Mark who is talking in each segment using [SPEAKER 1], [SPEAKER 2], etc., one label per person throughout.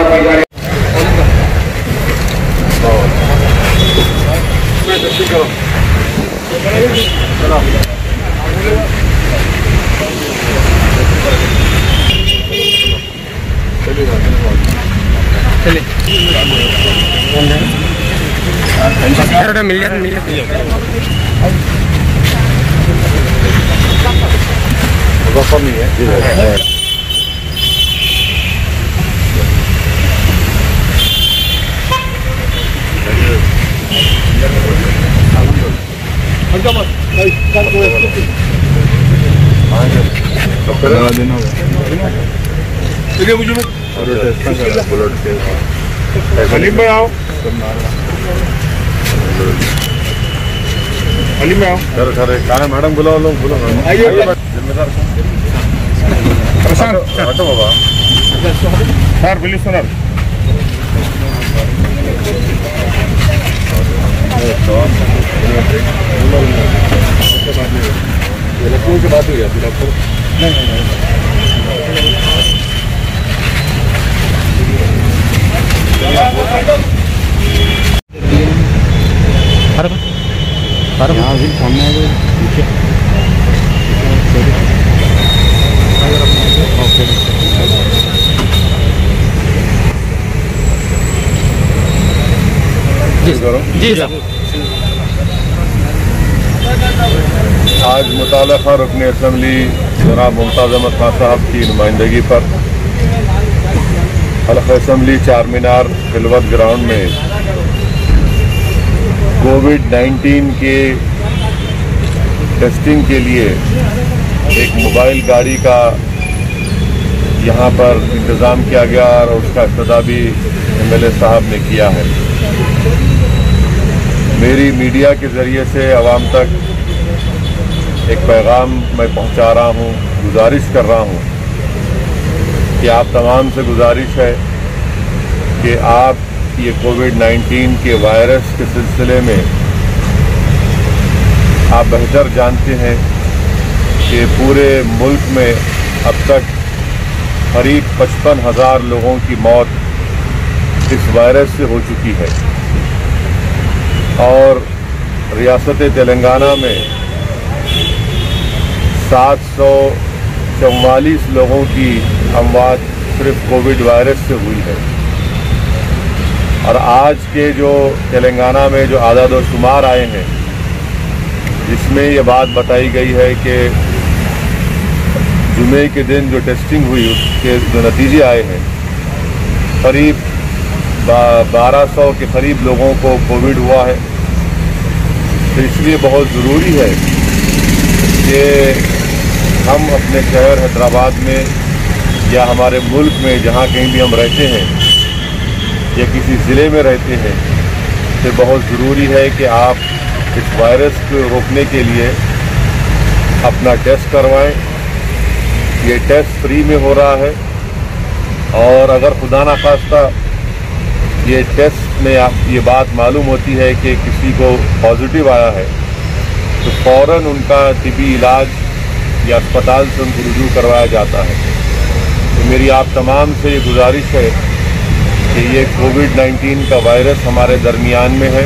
[SPEAKER 1] मिल जाए
[SPEAKER 2] हलीम में आओ, हलीम में आओ। सर कहाँ है मैडम? बुलाओ लोग, बुलाओ। आइए जिम्मेदार प्रशांत हटो बाबा। Sir please sir. लखनऊ की बात हुई है डॉक्टर? नहीं।
[SPEAKER 1] यहाँ भी सामने आ गए पीछे। जी सर।
[SPEAKER 2] आज मुताल्लिक़ा रुकन असम्बली जनाब मुमताज़ अहमद खान साहब की नुमाइंदगी पर हल्क़ा असम्बली चारमीनार खिलवत ग्राउंड में कोविड-19 के टेस्टिंग के लिए एक मोबाइल गाड़ी का यहाँ पर इंतज़ाम किया गया और उसका इफ्तिताह भी MLA साहब ने किया है। मेरी मीडिया के ज़रिए से आवाम तक एक पैगाम मैं पहुँचा रहा हूँ, गुजारिश कर रहा हूँ कि आप तमाम से गुजारिश है कि आप ये कोविड-19 के वायरस के सिलसिले में आप बेहतर जानते हैं कि पूरे मुल्क में अब तक करीब 55,000 लोगों की मौत इस वायरस से हो चुकी है और रियासत तेलंगाना में 744 लोगों की अमवात सिर्फ कोविड वायरस से हुई है। और आज के जो तेलंगाना में जो आदाद व शुमार आए हैं जिसमें ये बात बताई गई है कि जुमे के दिन जो टेस्टिंग हुई उसके जो नतीजे आए हैं करीब 1200 के करीब लोगों को कोविड हुआ है। तो इसलिए बहुत ज़रूरी है कि हम अपने शहर हैदराबाद में या हमारे मुल्क में जहाँ कहीं भी हम रहते हैं या किसी ज़िले में रहते हैं तो बहुत ज़रूरी है कि आप इस वायरस को रोकने के लिए अपना टेस्ट करवाएं। ये टेस्ट फ्री में हो रहा है और अगर खुदा ना खास्ता ये टेस्ट में ये बात मालूम होती है कि किसी को पॉजिटिव आया है तो फ़ौरन उनका तिबी इलाज या अस्पताल से उनको रुजू करवाया जाता है। तो मेरी आप तमाम से ये गुजारिश है कि ये कोविड-19 का वायरस हमारे दरमियान में है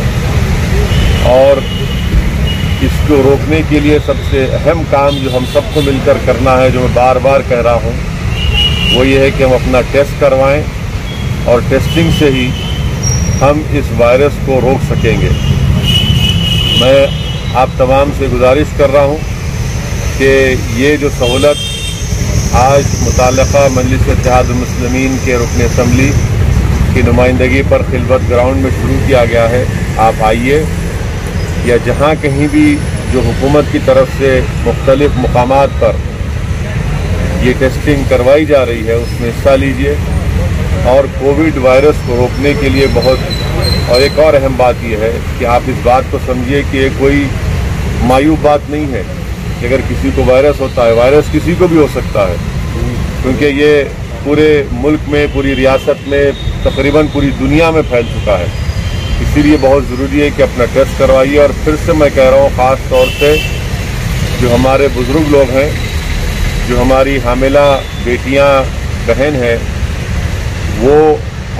[SPEAKER 2] और इसको रोकने के लिए सबसे अहम काम जो हम सबको मिलकर करना है, जो मैं बार बार कह रहा हूँ, वो ये है कि हम अपना टेस्ट करवाएं और टेस्टिंग से ही हम इस वायरस को रोक सकेंगे। मैं आप तमाम से गुजारिश कर रहा हूँ कि ये जो सहूलत आज मुताल्लिक़ा मजलिस इत्तेहाद-उल-मुस्लिमीन के रुकन असम्बली की नुमाइंदगी पर खिलवत ग्राउंड में शुरू किया गया है, आप आइए या जहाँ कहीं भी जो हुकूमत की तरफ से मुख्तलिफ मुकामात पर ये टेस्टिंग करवाई जा रही है उसमें हिस्सा लीजिए और कोविड वायरस को रोकने के लिए और एक और अहम बात यह है कि आप इस बात को समझिए कि ये कोई मायूब बात नहीं है कि अगर किसी को वायरस होता है, वायरस किसी को भी हो सकता है, क्योंकि ये पूरे मुल्क में, पूरी रियासत में, तकरीबन पूरी दुनिया में फैल चुका है। इसीलिए बहुत ज़रूरी है कि अपना टेस्ट करवाइए। और फिर से मैं कह रहा हूँ, ख़ास तौर से जो हमारे बुज़ुर्ग लोग हैं, जो हमारी हामिला बेटियां, बहन हैं, वो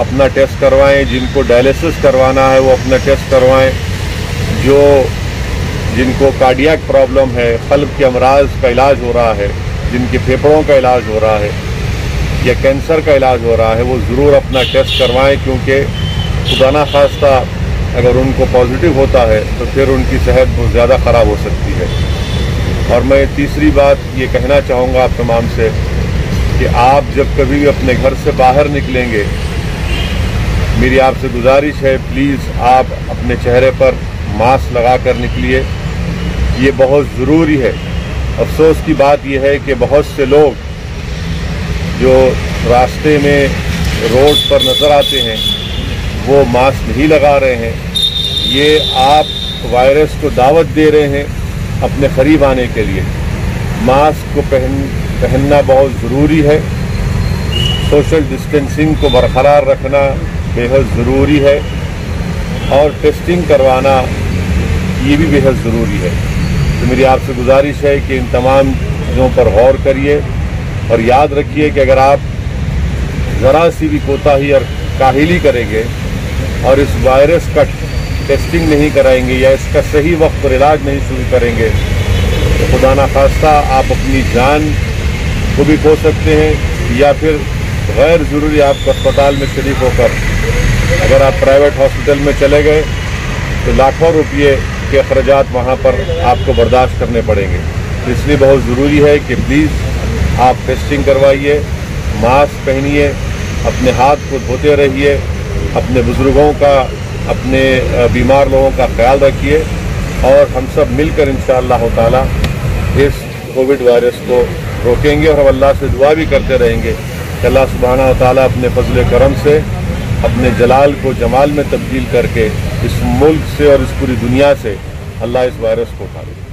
[SPEAKER 2] अपना टेस्ट करवाएं, जिनको डायलिसिस करवाना है वो अपना टेस्ट करवाएं, जिनको कार्डियक प्रॉब्लम है, कल्ब के अमराज का इलाज हो रहा है, जिनके फेफड़ों का इलाज हो रहा है या कैंसर का इलाज हो रहा है, वो ज़रूर अपना टेस्ट करवाएं, क्योंकि खुदा ना खास्ता अगर उनको पॉजिटिव होता है तो फिर उनकी सेहत बहुत ज़्यादा ख़राब हो सकती है। और मैं तीसरी बात ये कहना चाहूँगा आप तमाम से कि आप जब कभी भी अपने घर से बाहर निकलेंगे, मेरी आपसे गुजारिश है प्लीज़ आप अपने चेहरे पर मास्क लगा कर निकलिए, ये बहुत ज़रूरी है। अफसोस की बात यह है कि बहुत से लोग जो रास्ते में रोड पर नज़र आते हैं वो मास्क नहीं लगा रहे हैं। ये आप वायरस को दावत दे रहे हैं अपने करीब आने के लिए। मास्क को पहनना बहुत ज़रूरी है। सोशल डिस्टेंसिंग को बरकरार रखना बेहद ज़रूरी है और टेस्टिंग करवाना ये भी बेहद ज़रूरी है। तो मेरी आपसे गुजारिश है कि इन तमाम चीज़ों पर गौर करिए और याद रखिए कि अगर आप ज़रा सी भी कोताही और काहिली करेंगे और इस वायरस का टेस्टिंग नहीं कराएंगे या इसका सही वक्त पर इलाज नहीं शुरू करेंगे तो खुदा ना खास्ता आप अपनी जान को भी खो सकते हैं या फिर गैर ज़रूरी आपको अस्पताल में शरीक होकर अगर आप प्राइवेट हॉस्पिटल में चले गए तो लाखों रुपये के अखराजात वहाँ पर आपको बर्दाश्त करने पड़ेंगे। इसलिए बहुत ज़रूरी है कि प्लीज़ आप टेस्टिंग करवाइए, मास्क पहनिए, अपने हाथ को धोते रहिए, अपने बुज़ुर्गों का, अपने बीमार लोगों का ख्याल रखिए और हम सब मिलकर इंशाअल्लाह ताला इस कोविड वायरस को रोकेंगे। और हम अल्लाह से दुआ भी करते रहेंगे कि अल्लाह सुब्हाना व तआला अपने फजल करम से अपने जलाल को जमाल में तब्दील करके इस मुल्क से और इस पूरी दुनिया से अल्लाह इस वायरस को उठा ले।